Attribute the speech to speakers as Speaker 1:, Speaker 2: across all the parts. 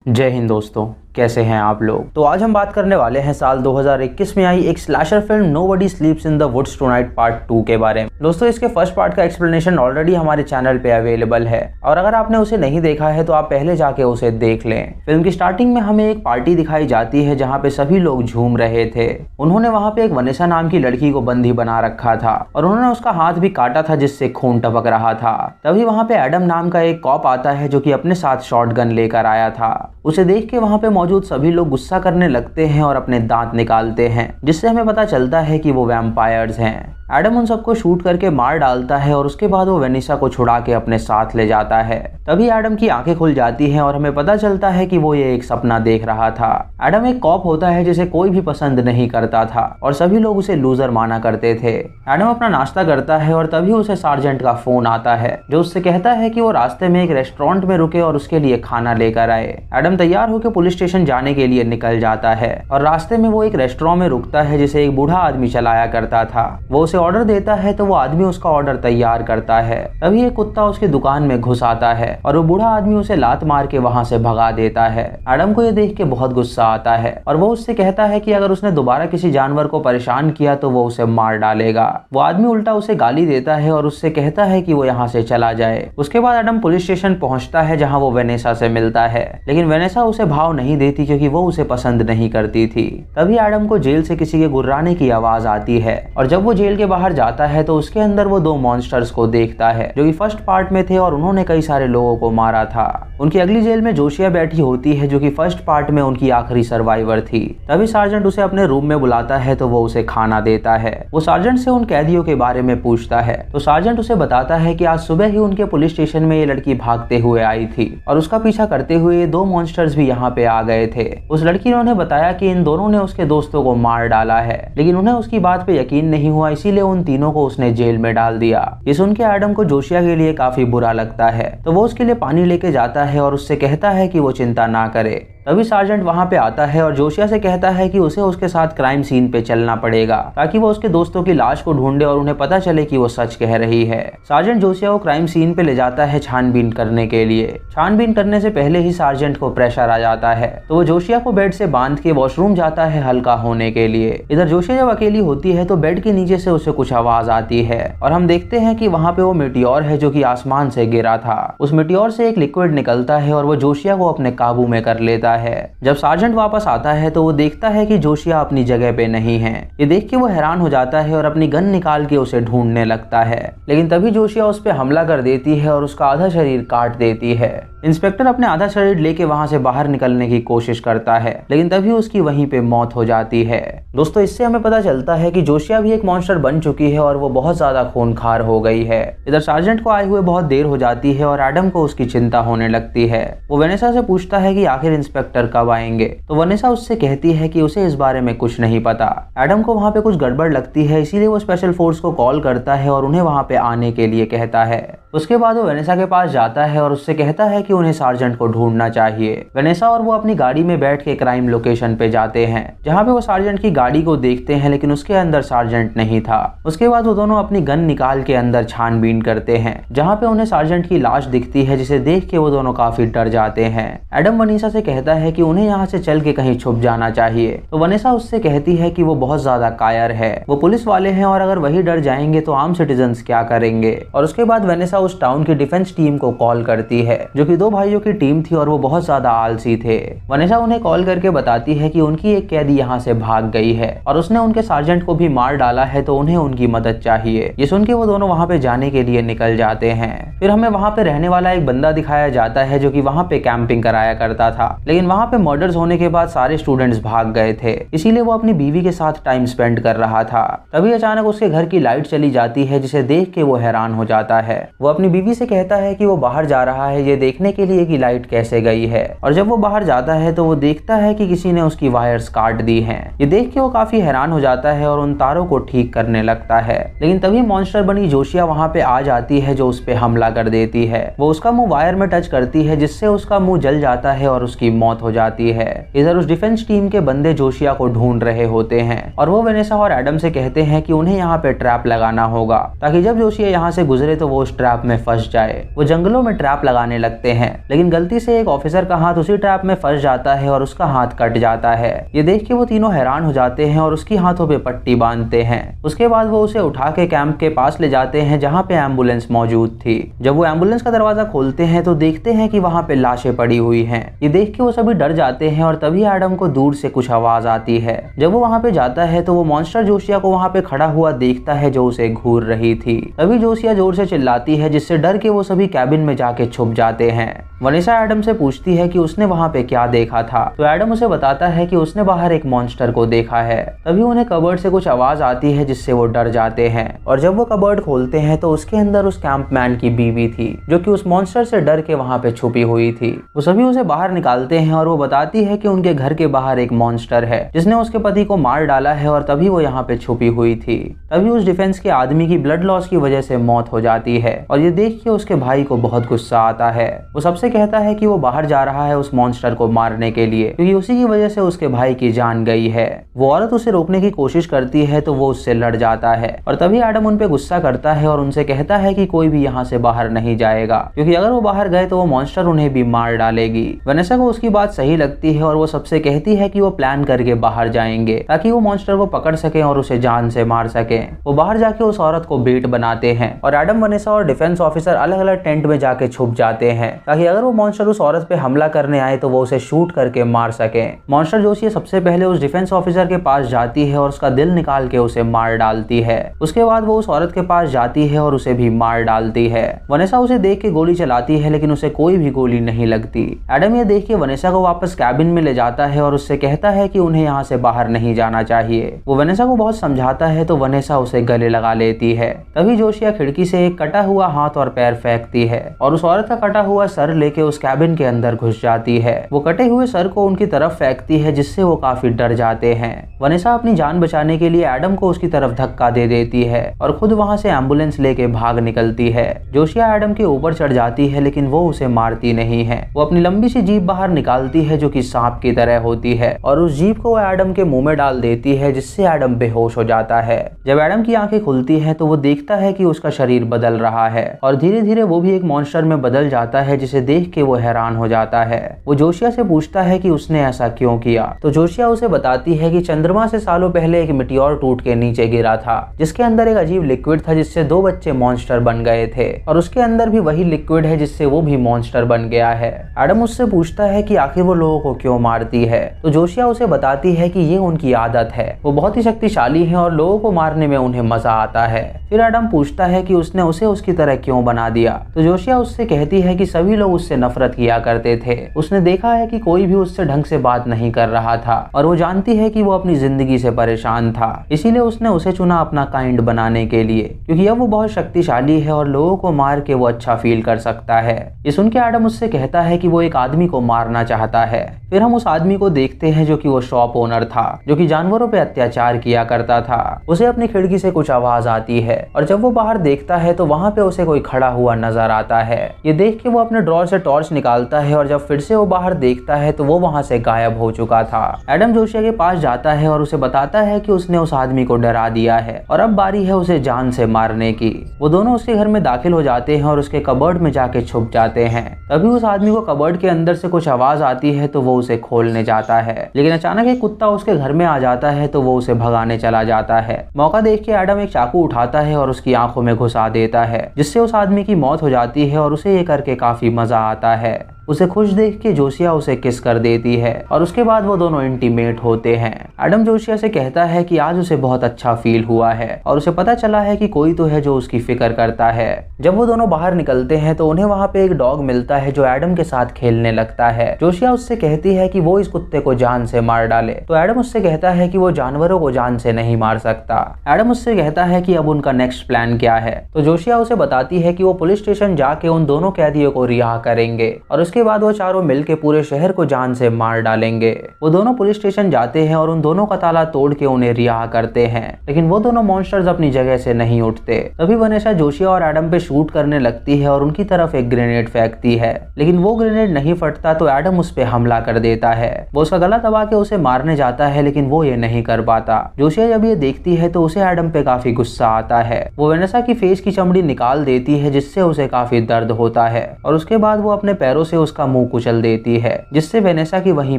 Speaker 1: जय हिंद दोस्तों, कैसे हैं आप लोग। तो आज हम बात करने वाले हैं साल 2021 में आई एक slasher film Nobody Sleeps in the Woods Tonight part 2 के बारे में। दोस्तों, इसके फर्स्ट पार्ट का एक्सप्लेनेशन ऑलरेडी हमारे चैनल पे अवेलेबल है और अगर आपने उसे नहीं देखा है तो आप पहले जाके उसे देख लें। फिल्म की स्टार्टिंग में हमें एक पार्टी दिखाई जाती है जहाँ पे सभी लोग झूम रहे थे। उन्होंने वहाँ पे एक वनेसा नाम की लड़की को बंदी बना रखा था और उन्होंने उसका हाथ भी काटा था जिससे खून टपक रहा था। तभी वहाँ पे एडम नाम का एक कॉप आता है जो कि अपने साथ शॉटगन लेकर आया था। उसे देख के वहाँ पे मौजूद सभी लोग गुस्सा करने लगते हैं और अपने दांत निकालते हैं, जिससे हमें पता चलता है कि वो वैम्पायर्स हैं। एडम उन सबको शूट करके मार डालता है और उसके बाद वो वेनिसा को छुड़ा के अपने साथ ले जाता है। तभी एडम की आंखें खुल जाती हैं और हमें पता चलता है कि वो ये एक सपना देख रहा था। एडम एक कॉप होता है जिसे कोई भी पसंद नहीं करता था और सभी लोग उसे लूजर माना करते थे। एडम अपना नाश्ता करता है और तभी उसे सार्जेंट का फोन आता है जो उससे कहता है कि वो रास्ते में एक रेस्टोरेंट में रुके और उसके लिए खाना लेकर आए। एडम तैयार होकर पुलिस स्टेशन जाने के लिए निकल जाता है और रास्ते में वो एक रेस्टोरेंट में रुकता है जिसे एक बूढ़ा आदमी चलाया करता था। वो उसे ऑर्डर देता है तो वो आदमी उसका ऑर्डर तैयार करता है। तभी एक कुत्ता उसकी दुकान में घुस आता है और वो बूढ़ा आदमी उसे लात मार के वहां से भगा देता है। एडम को ये देख के बहुत गुस्सा आता है और वो उससे कहता है कि अगर उसने दोबारा किसी जानवर को परेशान किया तो वो उसे मार डालेगा। वो आदमी उल्टा उसे गाली देता है और उससे कहता है कि वो यहाँ से चला जाए। उसके बाद एडम पुलिस स्टेशन पहुंचता है जहाँ वो वेनेसा से मिलता है, लेकिन वेनेसा उसे भाव नहीं देती क्योंकि वो उसे पसंद नहीं करती थी। तभी एडम को जेल से किसी के गुर्राने की आवाज आती है और जब वो जेल के बाहर जाता है तो उसके अंदर वो दो मॉन्स्टर्स को देखता है जो कि फर्स्ट पार्ट में थे और उन्होंने कई सारे लोगों को मारा था। उनकी अगली जेल में जोशिया बैठी होती है जो कि फर्स्ट पार्ट में उनकी आखिरी सर्वाइवर थी। तभी सार्जेंट उसे अपने रूम में बुलाता है तो वो उसे खाना देता है। वो सार्जेंट से उन कैदियों के बारे में पूछता है तो सार्जेंट उसे बताता है कि आज सुबह ही उनके पुलिस स्टेशन में ये लड़की भागते हुए आई थी और उसका पीछा करते हुए दो मॉन्स्टर्स भी यहाँ पे आ गए थे। उस लड़की ने उन्हें बताया कि इन दोनों ने उसके दोस्तों को मार डाला है, लेकिन उन्हें उसकी बात पे यकीन नहीं हुआ, इसीलिए उन तीनों को उसने जेल में डाल दिया। ये सुन के एडम को जोशिया के लिए काफी बुरा लगता है तो वो उसके लिए पानी लेके जाता है और उससे कहता है कि वो चिंता ना करे। तभी सार्जेंट वहां पे आता है और जोशिया से कहता है कि उसे उसके साथ क्राइम सीन पे चलना पड़ेगा ताकि वो उसके दोस्तों की लाश को ढूंढे और उन्हें पता चले कि वो सच कह रही है। सार्जेंट जोशिया को क्राइम सीन पे ले जाता है छानबीन करने के लिए। छानबीन करने से पहले ही सार्जेंट को प्रेशर आ जाता है तो वो जोशिया को बेड से बांध के वॉशरूम जाता है हल्का होने के लिए। इधर जोशिया जब अकेली होती है तो बेड के नीचे से उसे कुछ आवाज आती है और हम देखते हैं कि वहाँ पे वो मिटियोर है जो कि आसमान से गिरा था। उस मिटियोर से एक लिक्विड निकलता है और वो जोशिया को अपने काबू में कर लेता है। जब सार्जेंट वापस आता है तो वो देखता है कि जोशिया अपनी जगह पे नहीं है। ये देख के वो हैरान हो जाता है और अपनी गन निकाल के उसे ढूंढने लगता है, लेकिन तभी जोशिया उस पे हमला कर देती है और उसका आधा शरीर काट देती है। इंस्पेक्टर अपने आधा शरीर लेके वहां से बाहर निकलने की कोशिश करता है, लेकिन तभी उसकी वहीं पे मौत हो जाती है। दोस्तों, इससे हमें पता चलता है कि जोशिया भी एक मॉन्स्टर बन चुकी है और वो बहुत ज्यादा खूनखार हो गई है। इधर सार्जेंट को आए हुए बहुत देर हो जाती है और एडम को उसकी चिंता होने लगती है। वो वेनेसा से पूछता है कि आखिर इंस्पेक्टर कब आएंगे, तो वेनेसा उससे कहती है कि उसे इस बारे में कुछ नहीं पता। एडम को वहाँ पे कुछ गड़बड़ लगती है, इसीलिए वो स्पेशल फोर्स को कॉल करता है और उन्हें वहाँ पे आने के लिए कहता है। उसके बाद वो वेनेसा के पास जाता है और उससे कहता है कि उन्हें सार्जेंट को ढूंढना चाहिए। वेनेसा और वो अपनी गाड़ी में बैठ के क्राइम लोकेशन पे जाते हैं जहाँ पे वो सार्जेंट की गाड़ी को देखते हैं, लेकिन उसके अंदर सार्जेंट नहीं था। उसके बाद वो दोनों अपनी गन निकाल के अंदर छानबीन करते हैं जहाँ पे उन्हें सार्जेंट की लाश दिखती है, जिसे देख के वो दोनों काफी डर जाते हैं। एडम वनीसा से कहता है कि उन्हें यहाँ से चल के कहीं छुप जाना चाहिए, तो वनीसा उससे कहती है कि वो बहुत ज्यादा कायर है, वो पुलिस वाले हैं और अगर वही डर जाएंगे तो आम सिटीजन्स क्या करेंगे। और उसके बाद वनीसा उस टाउन की डिफेंस टीम को कॉल करती है जो कि दो भाइयों की टीम थी और वो बहुत ज्यादा आलसी थे। वनीसा उन्हें कॉल करके बताती है कि उनकी एक कैदी यहाँ से भाग गई है और उसने उनके सार्जेंट को भी मार डाला है, तो उन्हें उनकी मदद चाहिए। ये सुन के वो दोनों वहाँ पे जाने के लिए निकल जाते हैं। फिर हमें वहाँ पे रहने वाला एक बंदा दिखाया जाता है जो कि वहाँ पे कैंपिंग कराया करता था, लेकिन वहाँ पे मर्डर्स होने के बाद सारे स्टूडेंट्स भाग गए थे, इसीलिए वो अपनी बीवी के साथ टाइम स्पेंड कर रहा था। तभी अचानक उसके घर की लाइट चली जाती है, जिसे देख के वो हैरान हो जाता है। वो अपनी बीवी से कहता है कि वो बाहर जा रहा है ये देखने के लिए कि लाइट कैसे गई है, और जब वो बाहर जाता है तो वो देखता है कि किसी ने उसकी वायर्स काट दी हैं। ये देख के वो काफी हैरान हो जाता है और उन तारों को ठीक करने लगता है, लेकिन तभी मॉन्स्टर बनी जोशिया वहाँ पे आ जाती है जो उस पे हमला कर देती है। वो उसका मुंह वायर में टच करती है जिससे उसका मुंह जल जाता है और उसकी मौत हो जाती है। इधर उस डिफेंस टीम के बंदे जोशिया को ढूंढ रहे होते हैं और वो वेनेसा और एडम से कहते हैं कि उन्हें यहाँ पे ट्रैप लगाना होगा ताकि जब जोशिया यहाँ से गुजरे तो वो उस ट्रैप में फंस जाए। वो जंगलों में ट्रैप लगाने लगते हैं, लेकिन गलती से एक ऑफिसर का हाथ उसी ट्रैप में फंस जाता है और उसका हाथ कट जाता है। ये देख के वो तीनों हैरान हो जाते हैं और उसकी हाथों पे पट्टी बांधते हैं। उसके बाद वो उसे उठा के कैंप के पास ले जाते हैं जहाँ पे एम्बुलेंस मौजूद थी। जब वो एम्बुलेंस का दरवाजा खोलते हैं तो देखते हैं कि वहाँ पे लाशें पड़ी हुई हैं। ये देख के वो सभी डर जाते हैं और तभी एडम को दूर से कुछ आवाज आती है। जब वो वहाँ पे जाता है तो वो मॉन्स्टर जोशिया को वहाँ पे खड़ा हुआ देखता है जो उसे घूर रही थी। तभी जोशिया जोर से चिल्लाती है जिससे डर के वो सभी कैबिन में जाके छुप जाते हैं। वनेसा एडम से पूछती है कि उसने वहाँ पे क्या देखा था, तो एडम उसे बताता है कि उसने बाहर एक मॉन्स्टर को देखा है। तभी उन्हें कबर्ड से कुछ आवाज आती है जिससे वो डर जाते हैं और जब वो कबर्ड खोलते हैं तो उसके अंदर उस कैंपमैन की बीवी थी जो कि उस मॉन्स्टर से डर के वहाँ पे छुपी हुई थी। वो सभी उसे बाहर निकालते हैं और वो बताती है कि उनके घर के बाहर एक मॉन्स्टर है जिसने उसके पति को मार डाला है और तभी वो यहाँ पे छुपी हुई थी। तभी उस डिफेंस के आदमी की ब्लड लॉस की वजह से मौत हो जाती है और ये देख के उसके भाई को बहुत गुस्सा आता है। वो सबसे कहता है कि वो बाहर जा रहा है उस मॉन्स्टर को मारने के लिए क्योंकि उसी की वजह से उसके भाई की जान गई है। वो औरत उसे रोकने की कोशिश करती है तो वो उससे लड़ जाता है और तभी एडम उन पे गुस्सा करता है और उनसे कहता है कि कोई भी यहाँ से बाहर नहीं जाएगा क्योंकि अगर वो बाहर गए तो वो मॉन्स्टर उन्हें भी मार डालेगी। वनेसा को उसकी बात सही लगती है और वो सबसे कहती है कि वो प्लान करके बाहर जाएंगे ताकि वो मॉन्स्टर को पकड़ सके और उसे जान से मार सके। वो बाहर जाके उस औरत को बेट बनाते हैं और एडम, वनेसा और डिफेंस ऑफिसर अलग अलग टेंट में जाके छुप जाते हैं ताकि अगर वो मॉन्स्टर उस औरत पे हमला करने आए तो वो उसे शूट करके मार सके। मॉन्स्टर जोशिया सबसे पहले उस डिफेंस ऑफिसर के पास जाती है और उसका दिल निकाल के उसे मार डालती है। उसके बाद वो उस औरत के पास जाती है और उसे भी मार डालती है। वनेसा उसे देख के गोली चलाती है लेकिन उसे कोई भी गोली नहीं लगती। एडम ये देख के वनेसा को वापस कैबिन में ले जाता है और उससे कहता है कि उन्हें यहाँ से बाहर नहीं जाना चाहिए। वो वनेसा को बहुत समझाता है तो वनेसा उसे गले लगा लेती है। तभी जोशिया खिड़की से एक कटा हुआ हाथ और पैर फेंकती है और उस औरत का कटा हुआ सर लेके उस कैबिन के अंदर घुस जाती है। वो कटे हुए सर को उनकी तरफ फेंकती है जिससे वो काफी डर जाते हैं। वनेसा अपनी जान बचाने के लिए एडम को उसकी तरफ धक्का दे देती है और खुद वहाँ से एम्बुलेंस लेके भाग निकलती है। जोशिया एडम के ऊपर चढ़ जाती है लेकिन वो उसे मारती नहीं है। वो अपनी लंबी सी जीभ बाहर निकालती है जो कि सांप की तरह होती है और उस जीभ को एडम के मुंह में डाल देती है जिससे एडम बेहोश हो जाता है। जब एडम की आंखें खुलती हैं तो वो देखता है कि उसका शरीर बदल रहा है और धीरे धीरे वो भी एक मॉन्स्टर में बदल जाता है जिसे देख के वो हैरान हो जाता है। वो जोशिया से पूछता है कि उसने ऐसा क्यों किया, तो जोशिया उसे बताती है कि चंद्रमा से सालों पहले एक मिटियोर टूट के नीचे गिरा था जिसके अंदर एक अजीब लिक्विड था जिससे 2 बच्चे मॉन्स्टर बन गए थे और उसके अंदर भी वही लिक्विड है जिससे वो भी मॉन्स्टर बन गया है। एडम उससे पूछता है कि आखिर वो लोगों को क्यों मारती है, तो जोशिया उसे बताती है कि ये उनकी आदत है। वो बहुत ही शक्तिशाली है और लोगों को मारने में उन्हें मजा आता है। फिर एडम पूछता है कि उसने उसे उसकी तरह क्यों बना दिया, तो जोशिया उससे कहती है कि सभी लोग उससे नफरत किया करते थे। उसने देखा है कि कोई भी उससे ढंग से बात नहीं कर रहा था और वो जानती है कि वो अपनी जिंदगी से परेशान था, इसीलिए उसने उसे चुना अपना काइंड बनाने के लिए क्योंकि अब वो बहुत शक्तिशाली है और लोगों को मार के वो अच्छा फील कर सकता है। ये सुन के एडम उससे कहता है कि वो एक आदमी को मारना चाहता है। फिर हम उस आदमी को देखते हैं जो कि वो शॉप ओनर था जो कि जानवरों पे अत्याचार किया करता था। उसे अपनी खिड़की से कुछ आवाज आती है और जब वो बाहर देखता है तो वहाँ पे उसे कोई खड़ा हुआ नजर आता है। ये देख के वो अपने ड्रॉर से टॉर्च निकालता है और जब फिर से वो बाहर देखता है तो वो वहाँ से गायब हो चुका था। एडम जोशिया के पास जाता है और उसे बताता है कि उसने उस आदमी को डरा दिया है और अब बारी है उसे जान से मारने की। वो दोनों उसके घर में दाखिल हो जाते हैं और उसके कबर्ड में जाके छुप जाते हैं। तभी उस आदमी को कबर्ड के अंदर से कुछ आवाज आती है तो वो उसे खोलने जाता है, लेकिन अचानक एक कुत्ता उसके घर में आ जाता है तो वो उसे भगाने चला जाता है। मौका देख के एडम एक चाकू उठाता है और उसकी आंखों में घुसा देता है जिससे उस आदमी की मौत हो जाती है और उसे ये करके काफी मजा आता है। उसे खुश देख के जोशिया उसे किस कर देती है और उसके बाद वो दोनों इंटीमेट होते हैं। एडम जोशिया से कहता है कि आज उसे बहुत अच्छा फील हुआ है और उसे पता चला है कि कोई तो है जो उसकी फिक्र करता है। जब वो दोनों बाहर निकलते हैं तो उन्हें वहाँ पे एक डॉग मिलता है जो एडम के साथ खेलने लगता है। जोशिया उससे कहती है कि वो इस कुत्ते को जान से मार डाले, तो एडम उससे कहता है कि वो जानवरों को जान से नहीं मार सकता। एडम उससे कहता है कि अब उनका नेक्स्ट प्लान क्या है, तो जोशिया उसे बताती है कि वो पुलिस स्टेशन जाके उन दोनों कैदियों को रिहा करेंगे और उसके उसके बाद वो चारों मिलकर पूरे शहर को जान से मार डालेंगे। वो दोनों पुलिस स्टेशन जाते हैं और उन दोनों का ताला तोड़ के उन्हें रिहा करते हैं, लेकिन वो दोनों मॉन्स्टर्स अपनी जगह से नहीं उठते। तभी वनेसा जोशिया और एडम पे शूट करने लगती है और उनकी तरफ एक ग्रेनेड फेंकती है, लेकिन वो ग्रेनेड नहीं फटता तो एडम उस पे हमला कर देता है। वो उसका गला दबा के उसे मारने जाता है, लेकिन वो ये नहीं कर पाता। जोशिया जब ये देखती है तो उसे एडम पे काफी गुस्सा आता है। वो वनेसा की फेस की चमड़ी निकाल देती है, जिससे उसे काफी दर्द होता है और उसके बाद वो अपने पैरों से उसका मुंह कुचल देती है, जिससे वनेसा की वहीं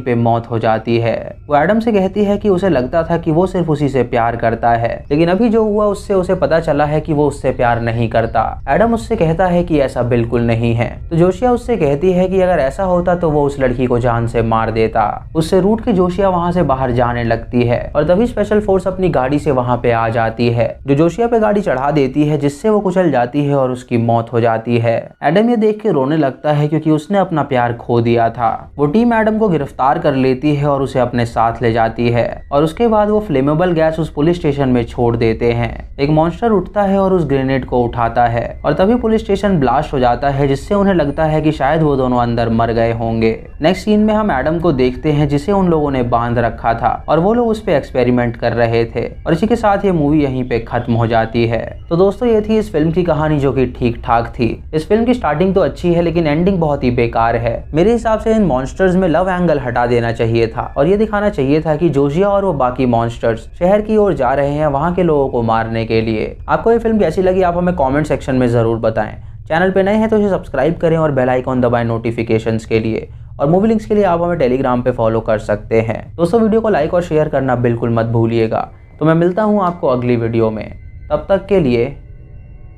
Speaker 1: पे मौत हो जाती है। वो एडम से कहती है कि उसे लगता था कि वो सिर्फ उसी से प्यार करता है, लेकिन अभी जो हुआ उससे उसे पता चला है कि वो उससे प्यार नहीं करता। एडम उससे कहता है कि ऐसा बिल्कुल नहीं है। तो जोशिया उससे कहती है कि अगर ऐसा होता तो वो उस लड़की को जान से मार देता। उससे रूठ के जोशिया वहां से बाहर जाने लगती है और तभी स्पेशल फोर्स अपनी गाड़ी से वहां पे आ जाती है, जो जोशिया पे गाड़ी चढ़ा देती है, जिससे वो कुचल जाती है और उसकी मौत हो जाती है। एडम ये देख के रोने लगता है क्योंकि उसने अपना प्यार खो दिया था। वो टीम एडम को गिरफ्तार कर लेती है और उसे अपने साथ ले जाती है और उसके बाद वो फ्लेमेबल गैस उस पुलिस स्टेशन में छोड़ देते हैं। एक मॉन्स्टर उठता है और उस ग्रेनेड को उठाता है और तभी पुलिस स्टेशन ब्लास्ट हो जाता है, जिससे उन्हें लगता है कि शायद वो दोनों अंदर मर गए होंगे। नेक्स्ट सीन में हम एडम को देखते हैं जिसे उन लोगों ने बांध रखा था और वो लोग उस पे एक्सपेरिमेंट कर रहे थे और इसी के साथ ये मूवी यहीं पे खत्म हो जाती है। तो दोस्तों ये थी इस फिल्म की कहानी, जो कि ठीक ठाक थी। इस फिल्म की स्टार्टिंग तो अच्छी है, लेकिन एंडिंग बहुत ही बेकार है। मेरे हिसाब से इन मॉन्स्टर्स में लव एंगल हटा देना चाहिए था और ये दिखाना चाहिए था कि जोशिया और वो बाकी मॉन्स्टर्स शहर की ओर जा रहे हैं वहां के लोगों को मारने के लिए। आपको ये फिल्म कैसी लगी आप हमें कमेंट सेक्शन में जरूर बताएं। चैनल पे नए हैं तो इसे सब्सक्राइब करें और बेल आइकॉन दबाएं नोटिफिकेशंस के लिए, और मूवी लिंक्स के लिए आप हमें टेलीग्राम पे फॉलो कर सकते हैं। दोस्तों वीडियो को लाइक और शेयर करना बिल्कुल मत भूलिएगा। तो मैं मिलता हूँ आपको अगली वीडियो में, तब तक के लिए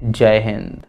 Speaker 1: जय हिंद।